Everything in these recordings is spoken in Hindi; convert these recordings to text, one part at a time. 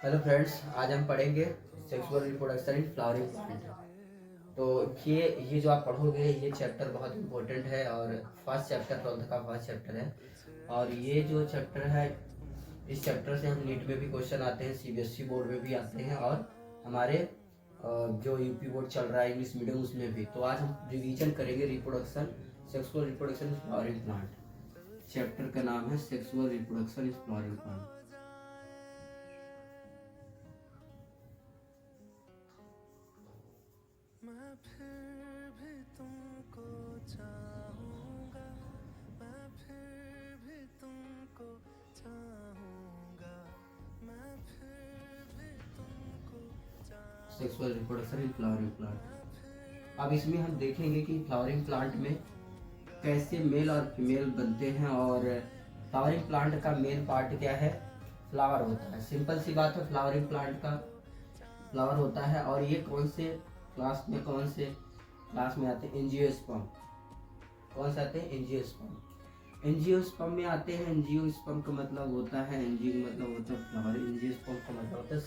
हेलो फ्रेंड्स, आज हम पढ़ेंगे sexual reproduction in flowering plant. तो ये जो आप पढ़ोगे ये चैप्टर बहुत इंपॉर्टेंट है और फर्स्ट चैप्टर 12th का फर्स्ट चैप्टर है। और ये जो चैप्टर है, इस चैप्टर से हम नीट में भी क्वेश्चन आते हैं, सीबीएसई बोर्ड में भी आते हैं और हमारे जो यूपी बोर्ड चल रहा है इंग्लिश मीडियम उसमें भी। तो आज हम रिवीजन करेंगे reproduction, sexual reproduction in flowering plant. Chapter का नाम है sexual reproduction in flowering plant. मैं फिर भी तुमको चाहूंगा, मैं फिर भी तुमको चाहूंगा, मैं फिर भी तुमको sexual reproduction in flowering plant. अब इसमें हम देखेंगे कि फ्लावरिंग प्लांट में कैसे मेल और फीमेल बनते हैं और फ्लावरिंग प्लांट का मेन पार्ट क्या है, फ्लावर होता है। सिंपल सी बात है, फ्लावरिंग प्लांट का फ्लावर होता है। और ये कौन से क्लास में आते हैं? एंजियोस्पर्म। कौन से आते हैं? एंजियोस्पर्म। एंजियोस्पर्म में आते हैं। एंजियोस्पर्म का मतलब होता है, एंजियो मतलब होता है फ्लावर, एंजियोस्पर्म का मतलब होता है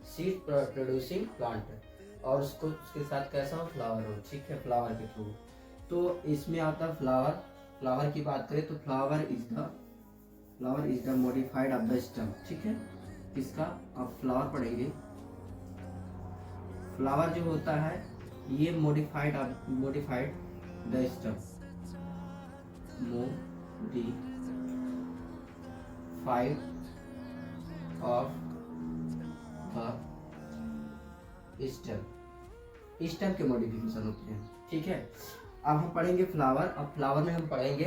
सीड प्रोड्यूसिंग प्लांट। और उसको उसके साथ कैसा हो? फ्लावर हो। ठीक है, फ्लावर के थ्रू। तो इसमें आता है फ्लावर। फ्लावर की बात करें तो flower is the modified of the stem. ठीक है, इसका आप फ्लावर पढ़ेंगे। फ्लावर जो होता है ये modified the stem, modified of the stem के मॉडिफिकेशन होते हैं। ठीक है, अब हम पढ़ेंगे फ्लावर। अब फ्लावर में हम पढ़ेंगे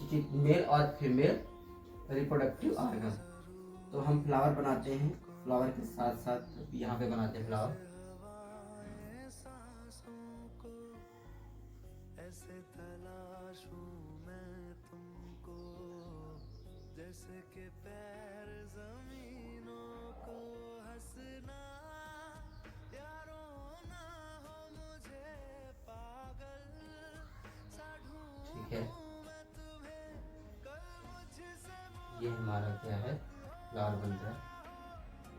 कि मेल और फीमेल रिप्रोडक्टिव ऑर्गन। तो हम फ्लावर बनाते हैं, फ्लावर के साथ साथ यहाँ पे बनाते हैं फ्लावर। सांसों को ऐसे तलाशूं मैं तुमको, जैसे कि पैर जमीनों को हंसना या रोना हो मुझे पागल सा ठीक है, ढूंढूं मैं तुम्हें कल मुझसे ये हमारा क्या है, फ्लावर बन रहा है।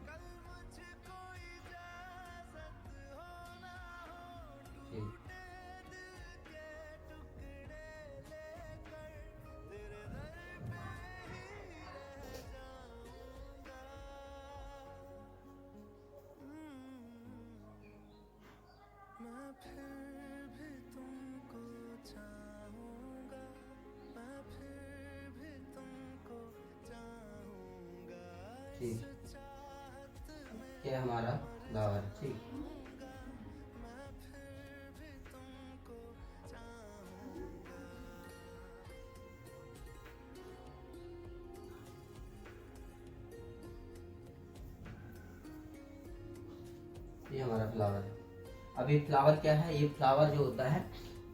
कल मुझको इजाजत हो ना ठीक, टूटे दिल के टुकड़े लेकर तेरे दर पे ही रह जाऊंगा। मैं फिर भी तुमको चाहूंगा, मैं फिर भी तुमको चाहूंगा, इस ठीक, चाहत में क्या है हमारा फ्लावर। ठीक, मैं फिर भी तुमको चाहूंगा। ये हमारा फ्लावर है। अब ये फ्लावर क्या है? ये फ्लावर जो होता है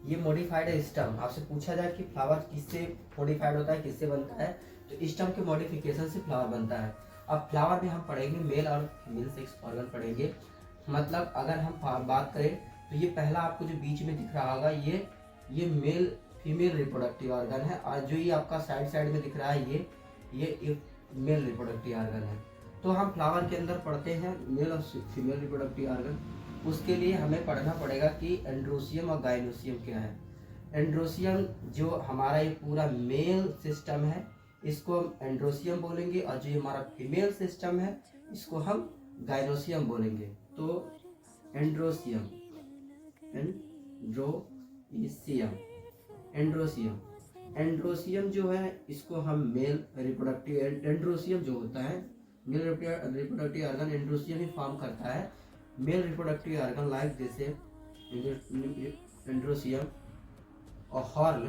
ये मॉडिफाइड है स्टम। आपसे पूछा जाए कि फ्लावर किससे मॉडिफाइड होता है, किससे बनता है, तो स्टम के मॉडिफिकेशन से फ्लावर बनता है। अब फ्लावर में हम पढ़ेंगे मेल और फीमेल सेक्स ऑर्गन पढ़ेंगे। मतलब अगर हम बात करें तो ये पहला आपको जो बीच में दिख रहा होगा ये मेल फीमेल रिप्रोडक्टिव ऑर्गन है। और जो ये आपका साइड में दिख रहा है ये एक मेल रिप्रोडक्टिव ऑर्गन है। तो हम फ्लावर के अंदर पढ़ते हैं मेल और फीमेल रिप्रोडक्टिव ऑर्गन। उसके लिए हमें पढ़ना पड़ेगा कि एंड्रोसियम और गाइनोसियम क्या है। एंड्रोसियम जो हमारा ये पूरा मेल सिस्टम है इसको हम एंड्रोसियम बोलेंगे, और जो हमारा फीमेल सिस्टम है इसको हम गाइनोसियम बोलेंगे। तो एंड्रोसियम, एंड्रोसियम, एंड्रोसियम, एंड्रोसियम जो है इसको हम मेल रिप्रोडक्टिव, एंड्रोसियम जो होता है मेल रिप्रोडक्टिव ऑर्गन एंड्रोसियम ही फॉर्म करता है। मेल रिप्रोडक्टिव ऑर्गन लाइक जैसे एंड्रोसियम और हॉर्ल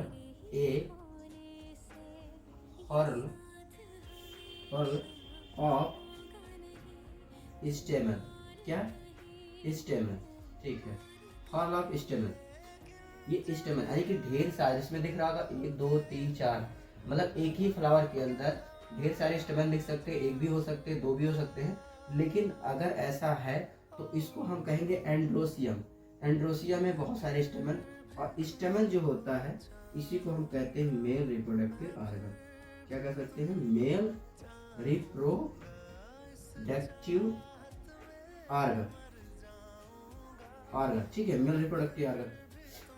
हॉर्ल ऑफ स्टेमन। क्या? स्टेमन। ठीक है, हॉर्ल ऑफ स्टेमन। ये स्टेमन यानी कि ढेर सारे, इसमें दिख रहा होगा 1 2 3 4, मतलब एक ही फ्लावर के अंदर ढेर सारे स्टेमन लिख सकते हैं। एक भी हो सकते हैं, दो भी हो सकते हैं, लेकिन अगर ऐसा है तो इसको हम कहेंगे एंड्रोसियम। एंड्रोसियम में बहुत सारे स्टेमन, और स्टेमन जो होता है इसी को हम कहते हैं मेल रिप्रोडक्टिव ऑर्गन। क्या कह सकते हैं? Male reproductive reproductive organ, organ, ठीक है, मेल रिप्रोडक्टिव ऑर्गन।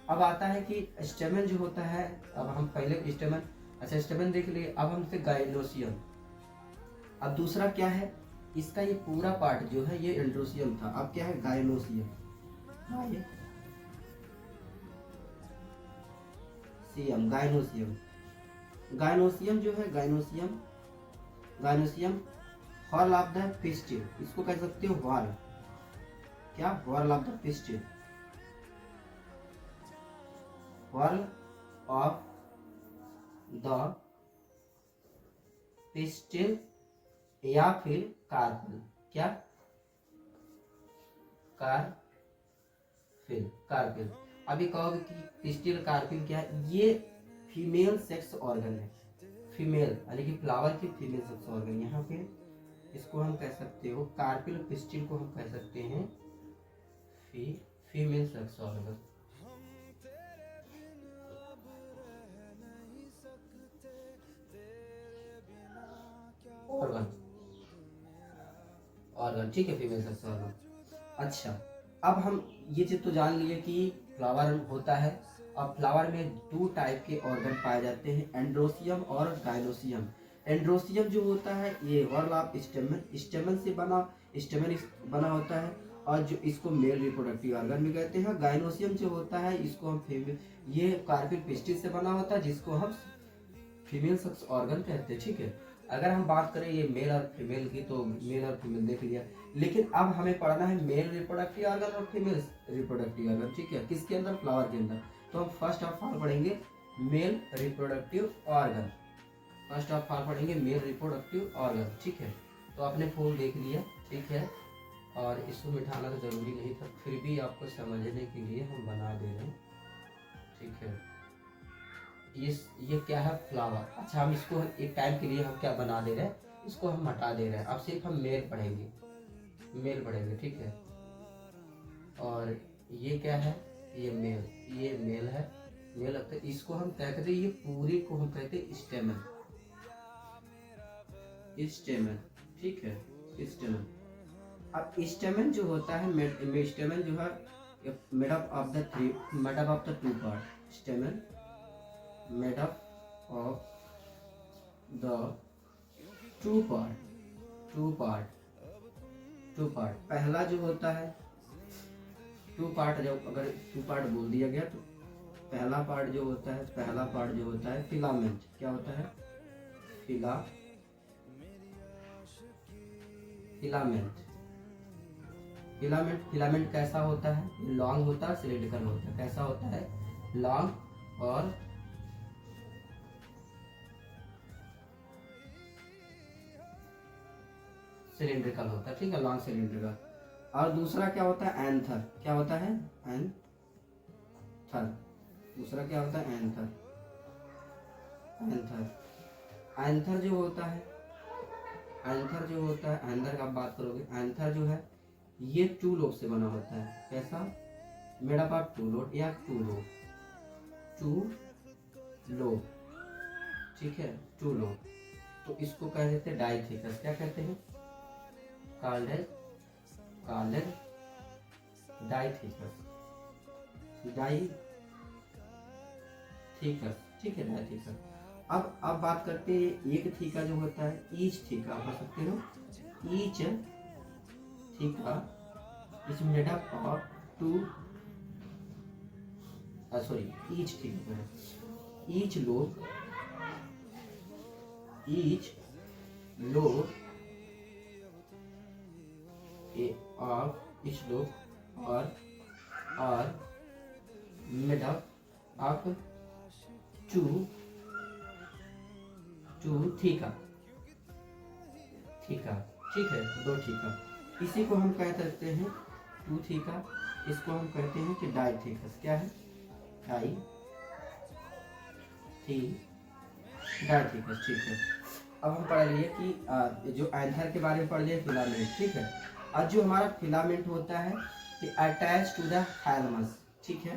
अब आता है कि स्टेमन जो होता है, अब हम पहले स्टेमन, अच्छा स्टेमन देख लिए, अब हम से गाइनोसियम। अब दूसरा क्या है, इसका ये पूरा पार्ट जो है ये एंड्रोसियम था, अब क्या है गाइनोसियम, सीएम गाइनोसियम। गाइनोसियम जो है, gynoecium, gynoecium hall of the pistil, इसको कह सकते हो हॉल, क्या hall of the pistil, hall of the pistil या फिर कार्पिल, क्या कार्पिल, कार्पिल। अभी कहोगे कि पिस्टिल कार्पिल क्या है, ये फीमेल सेक्स ऑर्गन है, फीमेल यानी कि फ्लावर की फीमेल सेक्स ऑर्गन, यहाँ पे इसको हम कह सकते हो कार्पिल, पिस्टिल को हम कह सकते हैं female sex organ, organ, organ, ठीक है, फीमेल सेक्स ऑर्गन। अच्छा, अब हम ये चीज तो जान लिए कि फ्लावर होता है। अब फ्लावर में दो टाइप के ऑर्गन पाए जाते हैं, एंड्रोसियम और गाइनोसियम। एंड्रोसियम जो होता है ये हॉल ऑफ स्टेमन, स्टेमन से बना, स्टेमन बना होता है, और जो इसको मेल रिप्रोडक्टिव ऑर्गन भी कहते हैं। गाइनोसियम जो होता है इसको हम फीमेल, ये कार्पिल पिस्टिल से बना होता है, जिसको हम फीमेल सेक्स ऑर्गन कहते हैं, ठीक है। अगर हम बात करें ये मेल और फीमेल की, तो मेल और फीमेल देख लिया, लेकिन अब हमें पढ़ना है मेल रिप्रोडक्टिव ऑर्गन और फीमेल रिप्रोडक्टिव ऑर्गन, ठीक है, किसके अंदर, फ्लावर के अंदर। तो हम फर्स्ट ऑफ ऑल पढ़ेंगे male reproductive organ, first of all पढ़ेंगे मेल रिप्रोडक्टिव ऑर्गन, ठीक है। तो आपने फूल देख लिया, ठीक है, और इसको मिटाना तो जरूरी नहीं था, फिर भी आपको समझने के लिए हम बना दे रहे हैं, ठीक है। ये क्या है, फ्लावर। अच्छा, हम इसको एक टाइम के लिए हम क्या बना दे रहे हैं, इसको हम हटा दे रहे हैं, अब सिर्फ हम मेल पढ़ेंगे, मेल पढ़ेंगे, ठीक है। और ये क्या है, ये मेल, ये मेल है, मेल। तो इसको हम क्या कहते हैं, ये पूरी को हम कहते हैं स्टेमन, स्टेमन, ठीक है, स्टेमन। अब स्टेमन जो होता है, स्टेमन जो है made up of the three, made up of the two part, stamen made up of the two part, two part, two part. पहला जो होता है टू पार्ट, जब अगर टू पार्ट बोल दिया गया तो पहला पार्ट जो होता है, पहला पार्ट जो होता है फिलामेंट, क्या होता है, फिलामेंट, फिलामेंट। फिलामेंट कैसा होता है, लॉन्ग होता है, सिलिंड्रिकल होता है, कैसा होता है, लॉन्ग और सिलिंड्रिकल होता है, ठीक है, लॉन्ग सिलिंड्रिकल। और दूसरा क्या होता है, एंथर, क्या होता है, एंथर, दूसरा क्या होता है, एंथर, एंथर। एंथर जो होता है, एंथर जो होता है, एंथर का आप बात करोगे, एंथर जो है ये टू लोब से बना होता है, कैसा, made up of two lobe या टू लोब, टू लोब, ठीक है, टू लोब। तो इसको कह देते हैं डाइथिकस, क्या कहते हैं, कार्डेल, कार्डेल डाइथिकस, डाइथिकस, ठीक है, डाइथिकस। अब बात करते हैं एक थीका जो होता है, ईच थीका, पढ़ सकते हो, each theca is made up of two, sorry, each theca, each lobe, each lobe of each lobe or made up of two theca, theca, ठीक है, दो थीका। इसी को हम कह सकते हैं टू थीका, इसको हम कहते हैं कि डाइथिकस, क्या है, डाइथिकस, ठीक है। अब हम पढ़ लिए कि जो एंथर के बारे में पढ़ लिए, फिलामेंट, ठीक है। और जो हमारा फिलामेंट होता है अटैच टू द थैलमस, ठीक है,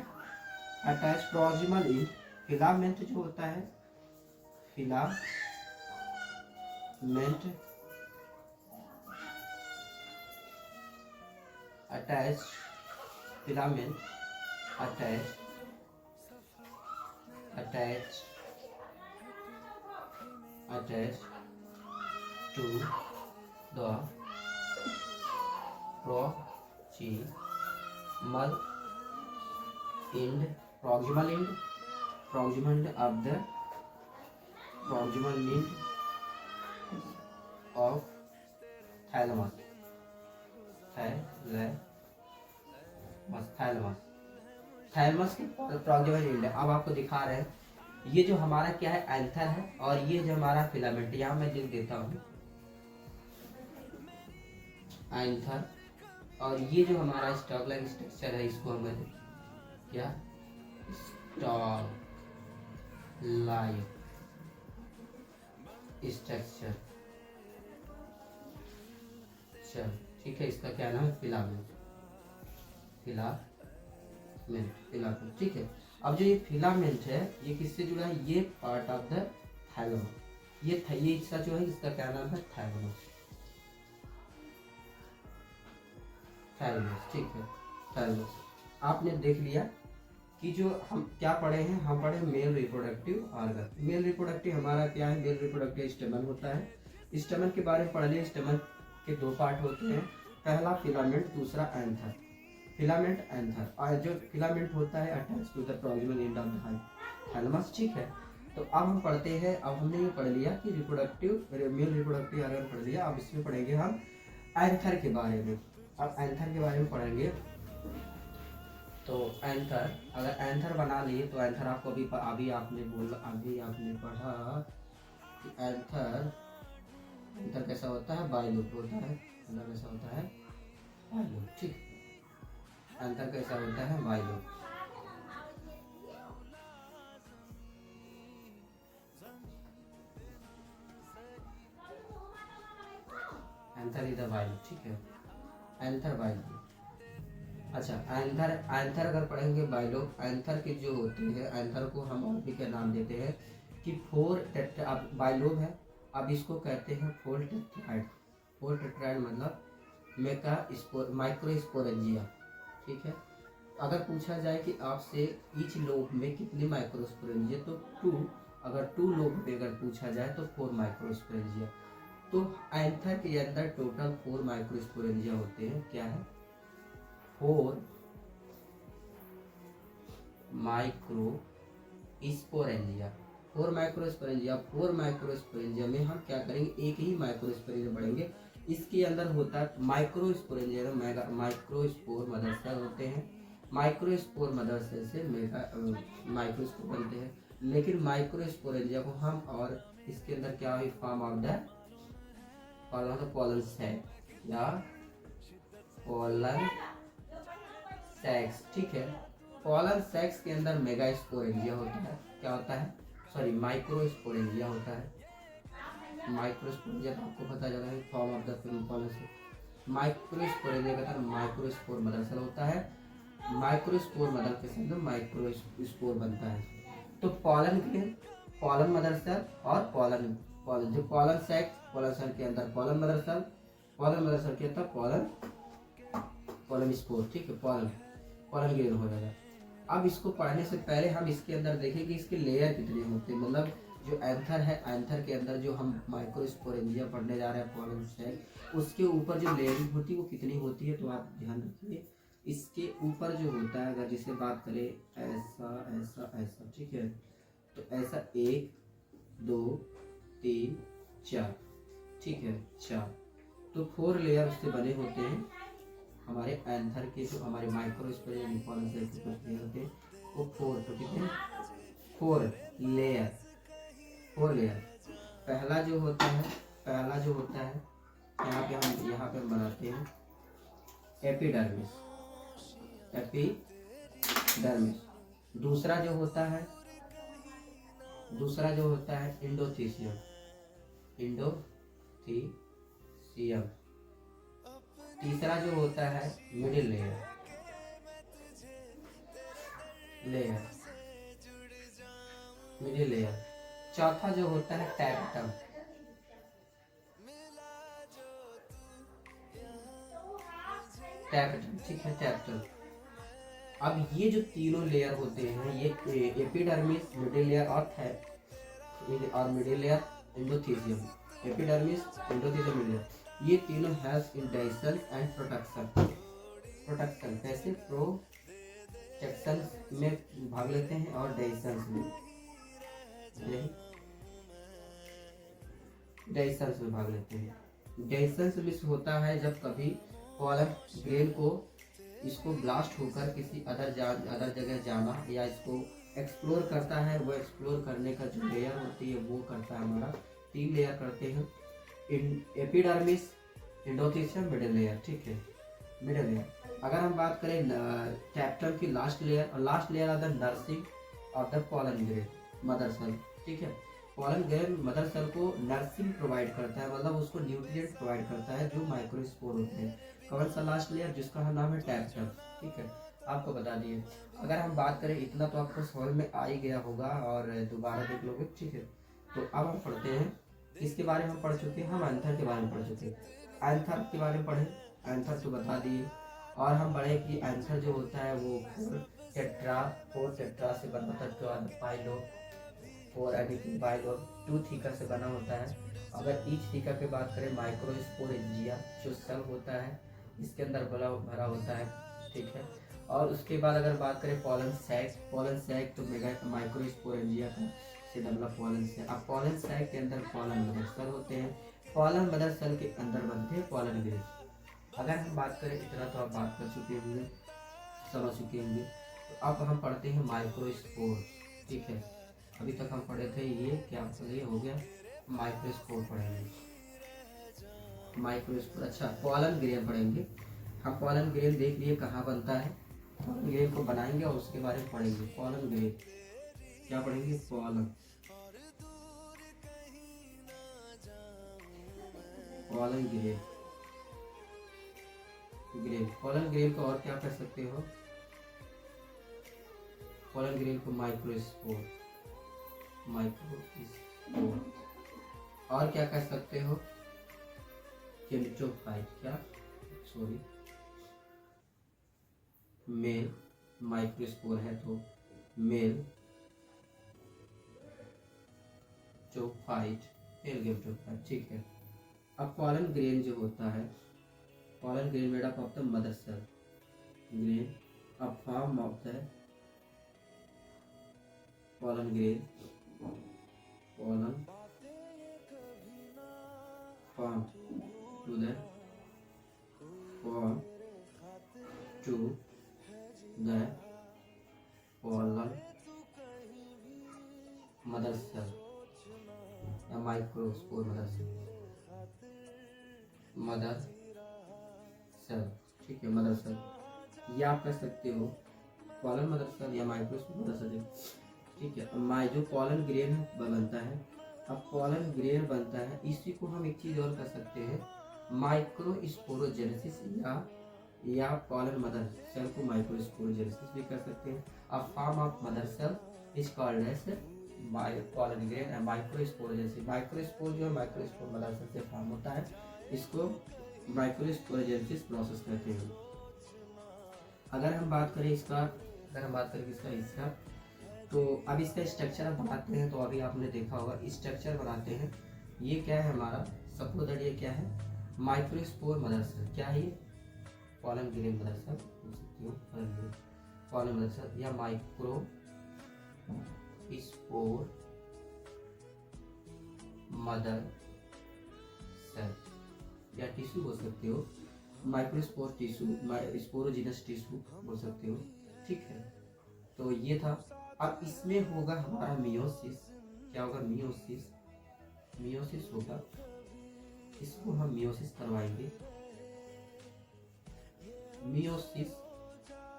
अटैच प्रॉक्सिमल इन, फिलामेंट जो होता है, filament attached filament attached to the proximal end of the proximal end of thalamus thalamus के प्रॉक्सिमल एंड है। अब आपको दिखा रहे हैं ये जो हमारा क्या है एंथर है और ये जो हमारा फिलामेंट, यहाँ मैं लिख देता हूँ एंथर, और ये जो हमारा स्टॉक लाइक स्ट्रक्चर है इसको हमें क्या स्टॉक लाइक स्ट्रक्चर, चल ठीक है, इसका क्या नाम है फिलामेंट, ठीक है। अब जो ये फिलामेंट है ये किससे जुड़ा है, ये पार्ट ऑफ द थैलेमस, ये हिस्सा जो है इसका क्या नाम है थैलेमस, ठीक है थैलेमस। आपने देख लिया कि जो हम क्या पढ़े हैं, हम पढ़े male reproductive organ. Male reproductive हमारा क्या है, मेल रिप्रोडक्टिव स्टेमन होता है। स्टेमन के बारे में पढ़ लिया, स्टेमन के दो पार्ट होते हैं, पहला फिलामेंट, दूसरा एंथर। फिलामेंट एंथर, और जो फिलामेंट होता है attach to the proximal end of the thalamus, ठीक है। तो अब हम पढ़ते हैं, अब हमने ये पढ़ लिया कि रिप्रोडक्टिव मेल रिप्रोडक्टिव ऑर्गन पढ़ लिया। अब इसमें पढ़ेंगे हम एंथर के बारे में। अब एंथर के बारे में पढ़ेंगे तो एंथर, अगर एंथर बना लिए तो एंथर आपको अभी आपने पढ़ा कि एंथर कैसा होता है, बाइलोब होता है। एंथर कैसा होता है, बाइलोब, ठीक। एंथर कैसा होता है, बाइलोब। एंथर इधर बाइलोब, ठीक है, एंथर बाइलोब। अच्छा, एंथर अगर पढ़ेंगे बाइलोब, एंथर के जो होते हैं, एंथर को हम और भी क्या नाम देते हैं कि अब बाइलोब है, अब इसको कहते हैं फोर टेट्राइड। फोर टेट्राइड मतलब माइक्रोस्पोरेंजिया, ठीक है। अगर पूछा जाए कि आपसे ईच लोब में कितने माइक्रोस्पोरेंजिया, तो 2। अगर 2 लोब में अगर पूछा जाए तो 4 माइक्रोस्पोरेंजिया। तो एंथर के अंदर टोटल 4 माइक्रोस्पोरेंजिया होते हैं। क्या है, 4 माइक्रोस्पोरेंजिया। 4 माइक्रोस्पोरेंजिया। 4 माइक्रोस्पोरेंजिया में हम क्या करेंगे, एक ही माइक्रोस्पोरेंजिया बढ़ेंगे। इसके अंदर होता है माइक्रोस्पोरेंजिया में माइक्रोस्पोर मदर सेल होते हैं। माइक्रोस्पोर मदर सेल से माइक्रोस्पोर बनते हैं। लेकिन माइक्रोस्पोरेंजिया को हम और इसके अंदर क्या हुई, form of the pollen sac या पोलन सैक्स, ठीक है। पोलन सैक्स के अंदर मेगास्पोरेंजिया होता है। क्या होता है, सॉरी, माइक्रोस्पोरेंजिया होता है। माइक्रोस्पोरेंजिया तो आपको पता चला है, form of the pollen sac. Microsporangia का अंदर माइक्रोस्पोर मदर सेल होता है। माइक्रोस्पोर मदर के अंदर माइक्रोस्पोर बनता है। तो पोलन के पोलन मदर सेल और पोलन जो पोलन सैक, पोलन सेल के अंदर pollen mother cell, pollen mother cell के अंदर पोलन स्पोर, ठीक है, पोलन ग्रेन हो जाएगा। अब इसको पढ़ने से पहले हम इसके अंदर देखें कि इसके लेयर कितने होते हैं। मतलब जो एंथर है, एंथर के अंदर जो हम माइक्रोस्पोरेंजिया पढ़ने जा रहे हैं, पोलन सेल, उसके ऊपर जो लेयरिंग होती है वो कितनी होती है, तो आप ध्यान रखिए। इसके ऊपर जो होता है, अगर जिसे बात करें ऐसा ऐसा ऐसा, ठीक है, तो ऐसा 1 2 3 4, ठीक है, 4। तो 4 लेयर उससे बने होते हैं। हमारे एंथर के जो हमारे माइक्रोस्पोरेंजिया पोलन सेल के कुछ लेयर होते हैं वो 4, तो कितने 4 लेयर। पहला जो होता है यहाँ पे हम बनाते हैं एपिडर्मिस। दूसरा जो होता है इंडोथीसियम। तीसरा जो होता है मिडिल लेयर। चौथा जो होता है टैक्टम। टैक्टल, ठीक है, टैक्टल। अब ये जो तीनों लेयर होते हैं, ये एपिडर्मिस, मिडिल लेयर और middle layer endothelium, epidermis, endothelium, middle layer, ये तीनों हैज इंडाइसन एंड प्रोटेक्शन। प्रोटेक्शन कैसे? प्रोटेक्शन में भाग लेते हैं और डाइसेंस में, डाइसेंस में भाग लेते हैं। डाइसेंस में होता है जब कभी पॉलन ग्रेन को इसको ब्लास्ट होकर किसी अदर जगह जाना या इसको एक्सप्लोर करता है, वो एक्सप्लोर करने का जो लेयर होती है वो करता है हमारा 3 लेयर करते हैं, एपिडर्मिस, एंडोथेलियम, मिडिल लेयर, ठीक है, मिडिल लेयर। अगर हम बात करें टैक्टल की लास्ट लेयर, और last layer of the nursing of the pollen grain, mother cell, ठीक है। पॉलन ग्रेन मदर सेल को नर्सिंग प्रोवाइड करता है, मतलब उसको न्यूट्रिएंट प्रोवाइड करता है जो माइक्रोस्पोर होते हैं। कौन सा लास्ट लेयर? जिसका नाम है टैक्टल, ठीक है, आपको बता दिए। अगर हम बात करें, इतना तो आपको समझ में आ ही गया होगा और दोबारा देख लोगे, ठीक है। तो अब हम पढ़ते हैं, इसके बारे में हम पढ़ चुके हैं, हम एंथर के बारे में पढ़ चुके हैं। एंथर के बारे में पढ़े, एंथर तो बता दिए, और हम पढ़े कि एंथर जो होता है वो 4 टेट्रा से बना होता है, पाइलो 4 एडिटिव बाइलो 2 थीका से बना होता है। अगर ईच थीका की बात करें, माइक्रोस्पोरेंजिया जो सेल होता है इसके अंदर भरा होता है, ठीक है। और उसके बाद अगर बात करें पॉलन सैक तो मेगा माइक्रोस्पोरेंजिया का से डेवलप पॉलन सैक। अब पॉलन सैक के अंदर पॉलन मदर सेल होते हैं, पॉलन मदर सेल के अंदर बनते हैं पॉलन ग्रेन। अगर हम बात करें, इतना तो आप बात कर चुके होंगे, समझ चुके होंगे। तो अब हम पढ़ते हैं माइक्रोस्पोर, ठीक है। अभी तक हम पढ़े थे ये क्या ये हो गया, माइक्रोस्पोर पढ़ेंगे, माइक्रोस्पोर। अच्छा, पॉलन ग्रेन पढ़ेंगे हम। पॉलन ग्रेन देख लिए कहाँ बनता है, पॉलन ग्रेन को बनाएंगे और उसके बारे में पढ़ेंगे। पॉलन ग्रेन क्या पढ़ेंगे? पॉलन ग्रेन, पॉलन ग्रेन को और क्या कर सकते हो? पॉलन ग्रेन को माइक्रोस्पोर, और क्या कर सकते हो? केमिटोफाइट, क्या सॉरी मेल माइक्रोस्पोर है तो मेल चोफाइट, ठीक है। अब पॉलन ग्रेन जो होता है, pollen grain made up of the mother cell, grain a form of the pollen grain, pollen form to the pollen mother cell या माइक्रोस्पोर मदर सेल, ठीक है, मदर सेल। ये आप कह सकते हो पॉलन मदर सेल या माइक्रोस्पोर मदर सेल, ठीक है। जो पॉलन ग्रेन बनता है, अब पॉलन ग्रेन बनता है, इसी को हम एक चीज और कर सकते हैं, माइक्रोस्पोरोजेनेसिस या पॉलन मदर सेल को माइक्रोस्पोरोजेनेसिस भी कर सकते हैं। A form of mother cell is called as pollen grain and microsporogenesis. Microspore जो है माइक्रोस्पोर मदर सेल से फॉर्म होता है, इसको माइक्रोस्पोरोजेनेसिस प्रोसेस कहते हैं। अगर हम बात करें इसका, इसका तो अब इसका स्ट्रक्चर हम बनाते हैं। तो अभी आपने देखा होगा स्ट्रक्चर बनाते हैं। ये क्या है हमारा, सपोज दैट ये क्या है, माइक्रोस्पोर मदर सेल, क्या है ये? पॉलन ग्रेन मदर सेल बोल सकती हूँ, पॉलन मदर सेल या माइक्रो स्पोर मदर सेल या टिश्यू बोल सकते हो, माइक्रोस्पोर टिश्यू, स्पोरोजिनस टिश्यू बोल सकते हो, ठीक है। तो ये था। अब इसमें होगा हमारा मियोसिस। क्या होगा? मियोसिस होगा, इसको हम मियोसिस करवाएंगे।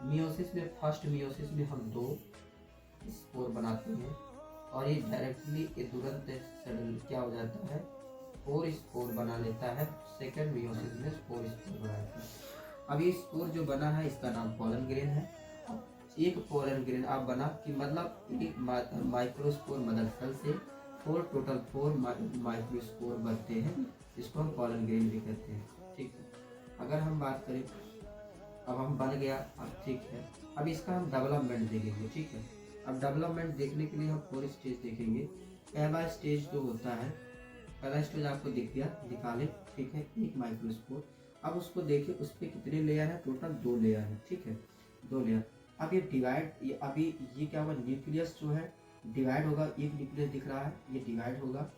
मियोसिस में फर्स्ट मियोसिस में हम 2 स्पोर बनाते हैं और ये डायरेक्टली तुरंत क्या हो जाता है, 4 स्पोर बना लेता है। सेकेंड मियोसिस में 4 स्पोर बनाते हैं। अब ये स्पोर जो बना है इसका नाम पॉलन ग्रेन है। एक पॉलन ग्रेन आप बना कि मतलब एक माइक्रोस्पोर मदर सेल से टोटल 4 माइक्रोस्पोर बनते हैं, इसको हम पॉलन ग्रेन भी कहते हैं, ठीक है। अगर हम बात करें अब हम बन गया, अब ठीक है। अब इसका हम डेवलपमेंट देखेंगे, ठीक है। अब डेवलपमेंट देखने के लिए हम 4 स्टेज देखेंगे। पहला स्टेज जो होता है, पहला स्टेज आपको दिख गया, निकाले, ठीक है, एक माइक्रोस्पोर। अब उसको देखिए, उस पर कितने लेयर है, टोटल 2 लेयर है, ठीक है, 2 लेयर। अब ये डिवाइड, ये अभी ये क्या हुआ, न्यूक्लियस जो है डिवाइड होगा, एक न्यूक्लियस दिख रहा है, ये डिवाइड होगा,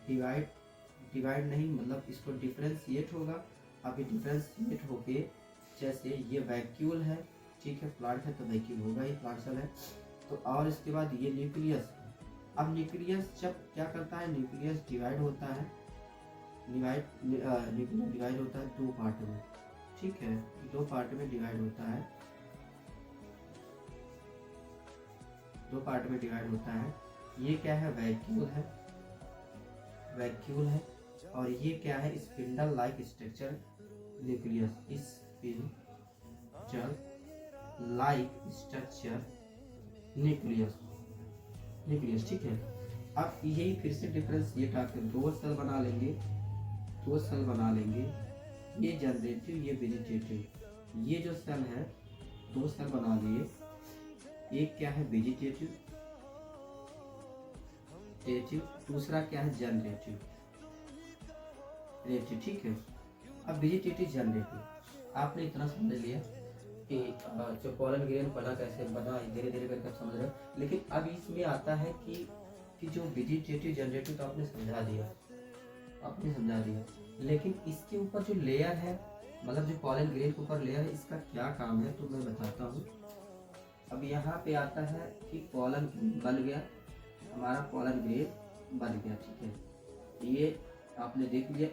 डिवाइड नहीं मतलब इसको डिफ्रेंशिएट होगा। अब ये डिफ्रेंशिएट होके जैसे ये वैक्यूल है, ठीक है, प्लांट है तो वैक्यूल होगा, ये प्लांट सेल है। तो और इसके बाद ये न्यूक्लियस है। अब न्यूक्लियस जब क्या करता है, न्यूक्लियस डिवाइड होता है, न्यूक्लियस डिवाइड होता है 2 पार्ट में, ठीक है, 2 पार्ट में डिवाइड होता है, 2 पार्ट में डिवाइड होता है। ये क्या है, वैक्यूल है, वैक्यूल है। और ये क्या है, spindle like structure nucleus, spindle like structure nucleus, ठीक है। अब यही फिर से डिफरेंशिएट आकर 2 सेल बना लेंगे, 2 सेल बना लेंगे, ये जनरेटिव, ये वेजिटेटिव। ये जो सेल है 2 सेल बना लिए, एक क्या है वेजिटेटिव, दूसरा क्या है जनरेटिव, ठीक है। अब वेजिटेटिव जनरेटिव आपने इतना समझ लिया कि जो पोलन ग्रेन बना कैसे बना, धीरे धीरे करके आप समझ रहे हो। लेकिन अब इसमें आता है कि जो वेजिटेटिव जनरेटिव तो आपने समझा दिया, लेकिन इसके ऊपर जो लेयर है, मतलब जो पोलन ग्रेन के ऊपर लेयर है, इसका क्या काम है तो मैं बताता हूँ। अब यहाँ पे आता है कि पोलन बन गया, हमारा पोलन ग्रेन बन गया, ठीक है। ये आपने देख लिया,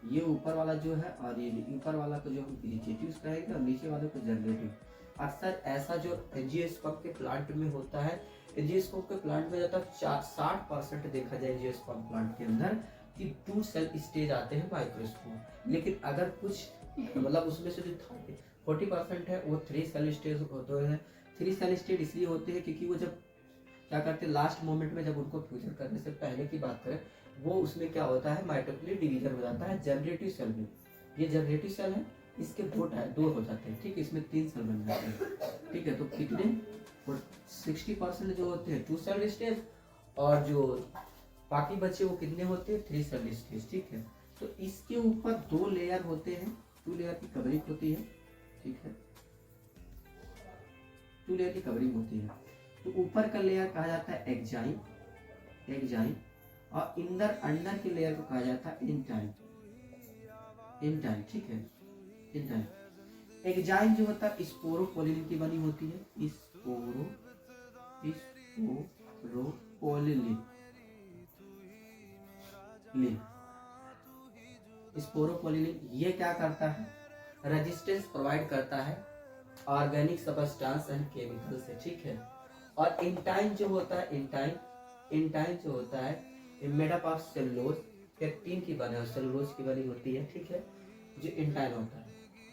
ये ऊपर वाला जो है और ये ऊपर वाला को जो हम वेजिटेटिव कहेंगे और नीचे वाले को जनरेटिव। अक्सर ऐसा जो एंजियोस्पर्म के प्लांट में होता है, एंजियोस्पर्म के प्लांट में जाता 60% देखा जाए एंजियोस्पर्म प्लांट के अंदर कि 2 सेल स्टेज आते हैं माइक्रोस्कोप। लेकिन अगर कुछ मतलब उसमें से जो 40% है वो 3 सेल स्टेज होते हैं। 3 सेल स्टेज इसलिए होते हैं क्योंकि वो जब क्या करते हैं लास्ट मोमेंट में, जब उनको फ्यूजन करने से पहले की बात करें, वो उसमें क्या होता है, माइटोकॉन्ड्रियल डिवीजन हो जाता है जनरेटिव सेल में। ये जनरेटिव सेल है, इसके 2 हो जाते हैं, ठीक है, इसमें 3 सेल बन जाते हैं, ठीक है। तो कितने 60% जो होते हैं 2 सेल स्टेज, और जो बाकी बचे वो कितने होते हैं 3 सेल स्टेज, ठीक है। तो इसके ऊपर 2 लेयर होते हैं, 2 लेयर की कवरिंग होती है, ठीक है, 2 लेयर की कवरिंग होती है। तो ऊपर का लेयर कहा जाता है एक्साइन, और अंडर के लेयर को कहा जाता है इंटाइन, ठीक है, इंटाइन। एक्साइन जो होता है स्पोरोपोलिन की बनी होती है, स्पोरोपोलिन। ये क्या करता है, रेजिस्टेंस प्रोवाइड करता है ऑर्गेनिक सब्सटेंस एंड केमिकल से, ठीक है। और इंटाइन जो होता है, इंटाइन जो होता है made up of cellulose, pectin की बने, सेलुलोज की बनी होती है, ठीक है, जो इंटाइन होता है।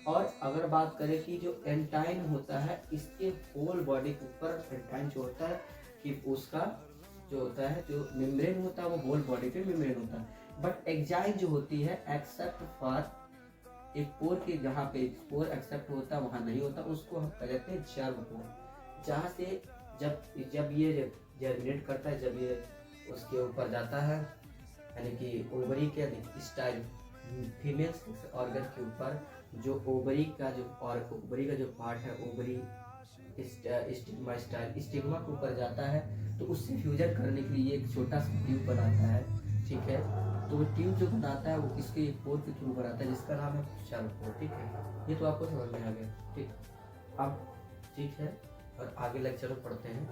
और अगर बात करें कि जो एंटाइन होता है, इसके होल बॉडी के ऊपर एंटाइन जो होता है कि उसका जो होता है, जो मेम्ब्रेन होता है वो होल बॉडी पे मेम्ब्रेन होता है। बट एक्साइन जो होती है एक्सेप्ट फॉर एक पोर के, जहाँ पे पोर एक्सेप्ट होता है वहाँ नहीं होता, उसको हम कहते हैं जर्म पोर। जहाँ से जब ये जर्मिनेट करता है, जब ये उसके ऊपर जाता है, यानी कि ओवरी के स्टाइल फीमेल ऑर्गन के ऊपर, जो ओवरी का जो पार्ट है, ओवरी स्टिग्मा स्टाइल, स्टिग्मा के ऊपर जाता है, तो उससे फ्यूजन करने के लिए एक छोटा सा ट्यूब बनाता है, ठीक है। तो वो ट्यूब जो बनाता है वो इसके एक पोर के थ्रू बनाता है, जिसका नाम है शर्म पोर, ठीक है। ये तो आपको समझ में आ गया, ठीक। अब ठीक है, और आगे लेक्चर में पढ़ते हैं।